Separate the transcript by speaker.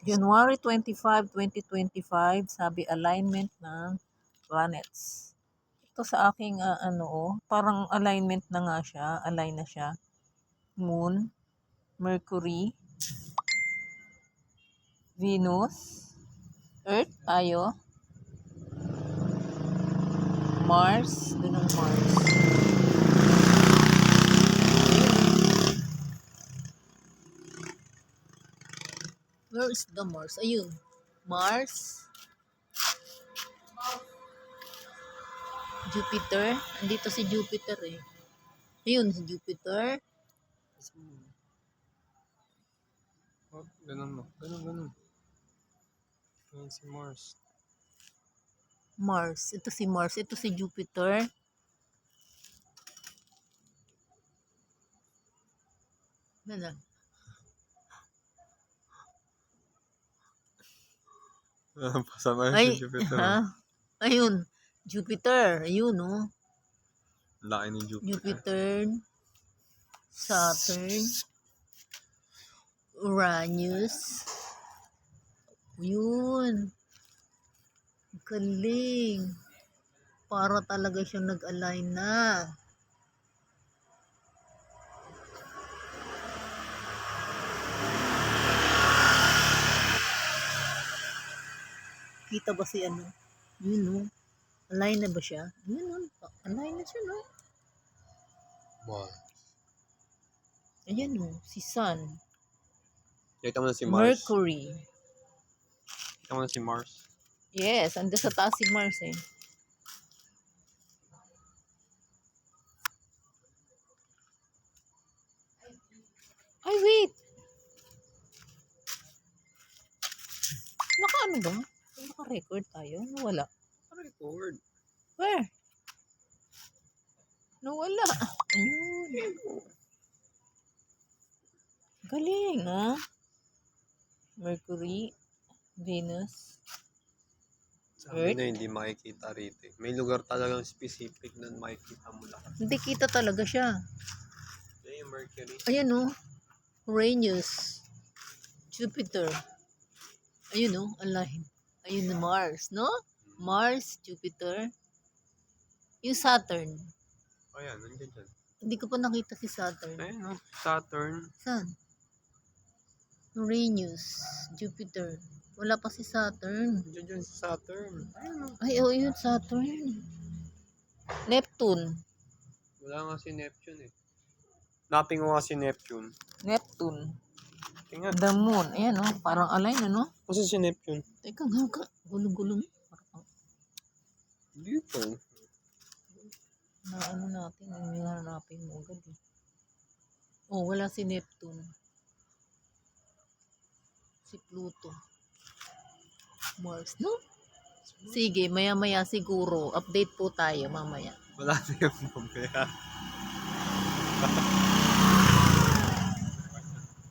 Speaker 1: January 25, 2025, sabi alignment ng planets. Ito sa aking parang alignment na nga siya, align na siya. Moon, Mercury, Venus, Earth tayo, Mars, doon ang Mars. Where is the Mars? Ayun. Mars. Jupiter. Andito si Jupiter eh. Ayun si Jupiter.
Speaker 2: Oh, ganun mo. Ganun. Ayan si Mars.
Speaker 1: Mars. Ito si Mars. Ito si Jupiter. Ano?
Speaker 2: Pasama
Speaker 1: Ay,
Speaker 2: si Jupiter.
Speaker 1: ha? Ayun. Jupiter. Ayun, oh.
Speaker 2: Laki ni Jupiter.
Speaker 1: Jupiter. Saturn. Uranus. Yun. Galing. Para talaga siyang nag-align na. Kita ba si ano? Yun, no? Align na ba siya? Yun, no? Align na siya, no?
Speaker 2: Wow.
Speaker 1: Ayan, no? Si Sun.
Speaker 2: Kita mo na si Mars.
Speaker 1: Mercury.
Speaker 2: Kita mo na si Mars.
Speaker 1: Yes, ando sa taas si Mars eh. Ay, wait! Naka-ano ba? Naka-record tayo? Nawala.
Speaker 2: Record.
Speaker 1: Where? Nawala. Ayun. Galing, ah. Mercury, Venus,
Speaker 2: Sabi
Speaker 1: Earth.
Speaker 2: na hindi makikita rito. May lugar talagang specific na makikita mo lang.
Speaker 1: Hindi kita talaga siya.
Speaker 2: Yan yung Mercury.
Speaker 1: Ayan, oh. Uranus, Jupiter. Ayun, oh. Align. Ayun na Mars, no? Mars, Jupiter. Yung Saturn.
Speaker 2: Ayan, nandiyan dyan.
Speaker 1: Hindi ko pa nakita si Saturn.
Speaker 2: Ayan o, Saturn.
Speaker 1: Saan? Uranus, Jupiter. Wala pa si Saturn.
Speaker 2: Nandiyan dyan si Saturn. Ayan o.
Speaker 1: Ay, oh, yun, Saturn. Neptune.
Speaker 2: Wala nga si Neptune eh. Napin ko nga si Neptune.
Speaker 1: Neptune.
Speaker 2: Tingnan.
Speaker 1: The moon. Ayan, oh. Parang align, ano?
Speaker 2: Kasi si Neptune.
Speaker 1: Teka nga ka. Gulong-gulong.
Speaker 2: Dito.
Speaker 1: Na ano natin. Yung hanapin mo agad eh. Oh, wala si Neptune. Si Pluto. Mars, no? Sige, maya-maya siguro. Update po tayo mamaya.
Speaker 2: Wala na yung mamaya.